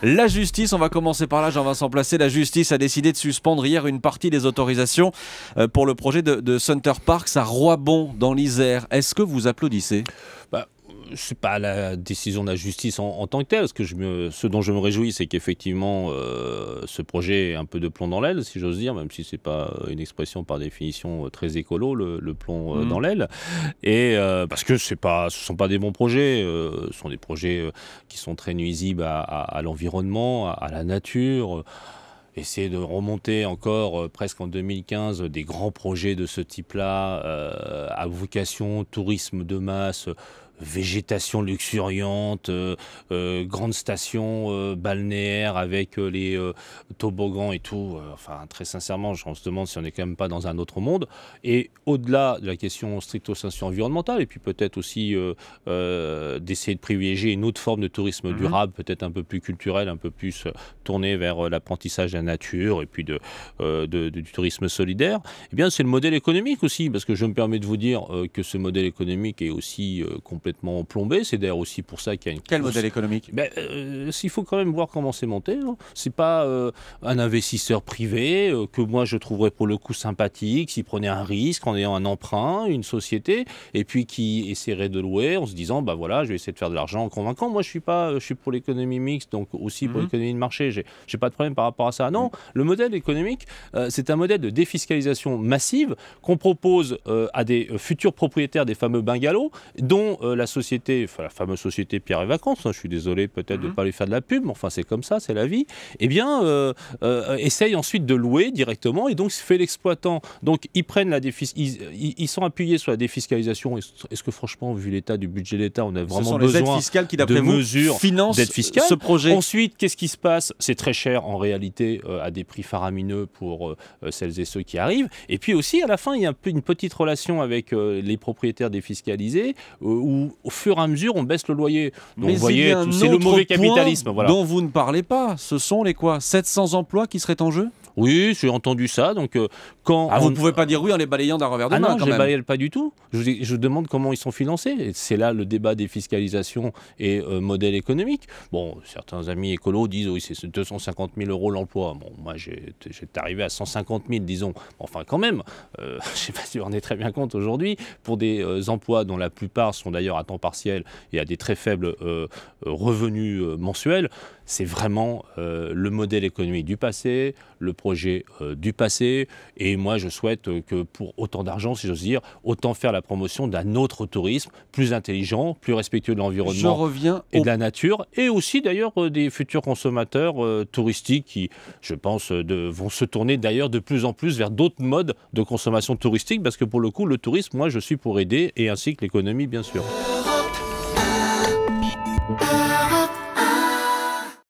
La justice, on va commencer par là, Jean-Vincent Placé. La justice a décidé de suspendre hier une partie des autorisations pour le projet de Center Parcs à Roibon, dans l'Isère. Est-ce que vous applaudissez ? Ce n'est pas la décision de la justice en tant que telle. Ce dont je me réjouis, c'est qu'effectivement, ce projet ait un peu de plomb dans l'aile, si j'ose dire, même si ce n'est pas une expression par définition très écolo, le plomb dans l'aile. Et parce que ce ne sont pas des bons projets. Ce sont des projets qui sont très nuisibles à l'environnement, à la nature. Essayer de remonter encore presque en 2015 des grands projets de ce type-là, à vocation tourisme de masse, végétation luxuriante, grande station balnéaire avec les toboggans et tout. Enfin, très sincèrement, on se demande si on n'est quand même pas dans un autre monde. Et au-delà de la question stricto-sensu environnementale, et puis peut-être aussi d'essayer de privilégier une autre forme de tourisme durable, peut-être un peu plus culturel, un peu plus tourné vers l'apprentissage de la nature et puis du tourisme solidaire, eh bien c'est le modèle économique aussi, parce que je me permets de vous dire que ce modèle économique est aussi complètement plombé. C'est d'ailleurs aussi pour ça qu'il y a une... Quel modèle économique ? Il faut quand même voir comment c'est monté. Hein. C'est pas un investisseur privé que moi je trouverais pour le coup sympathique s'il prenait un risque en ayant un emprunt, une société, et puis qui essaierait de louer en se disant bah voilà, je vais essayer de faire de l'argent en convaincant. Moi je suis pour l'économie mixte, donc aussi pour l'économie de marché. J'ai pas de problème par rapport à ça. Non, le modèle économique, c'est un modèle de défiscalisation massive qu'on propose à des futurs propriétaires des fameux bungalows, dont la fameuse société Pierre et Vacances, hein, je suis désolé peut-être de ne pas lui faire de la pub, mais enfin c'est comme ça, c'est la vie, eh bien essaye ensuite de louer directement et donc fait l'exploitant. Donc ils prennent ils sont appuyés sur la défiscalisation. Est-ce que franchement, vu l'état du budget de l'État, on a vraiment besoin aides fiscales qui, d'après de vous, mesures financent d'aide fiscale ce projet? Ensuite, qu'est-ce qui se passe? C'est très cher en réalité, à des prix faramineux pour celles et ceux qui arrivent. Et puis aussi, à la fin, il y a une petite relation avec les propriétaires défiscalisés où au fur et à mesure, on baisse le loyer. Donc, mais vous voyez, c'est le mauvais capitalisme. Voilà. Dont vous ne parlez pas. Ce sont les 700 emplois qui seraient en jeu? Oui, j'ai entendu ça. Donc, vous ne pouvez pas dire oui en les balayant d'un revers de main. Non, je ne les balaye pas du tout. Je demande comment ils sont financés. Et c'est là le débat des fiscalisations et modèle économique. Bon, certains amis écolos disent oui, c'est 250 000 € l'emploi. Bon, moi, j'étais arrivé à 150 000, disons. Enfin, quand même, je ne sais pas si vous en rendez très bien compte aujourd'hui, pour des emplois dont la plupart sont d'ailleurs à temps partiel et à des très faibles revenus mensuels, c'est vraiment le modèle économique du passé, le projet du passé. Et moi, je souhaite que pour autant d'argent, si j'ose dire, autant faire la promotion d'un autre tourisme plus intelligent, plus respectueux de l'environnement et de la nature, et aussi d'ailleurs des futurs consommateurs touristiques qui, je pense, vont se tourner d'ailleurs de plus en plus vers d'autres modes de consommation touristique, parce que pour le coup, le tourisme, moi, je suis pour aider, et ainsi que l'économie, bien sûr.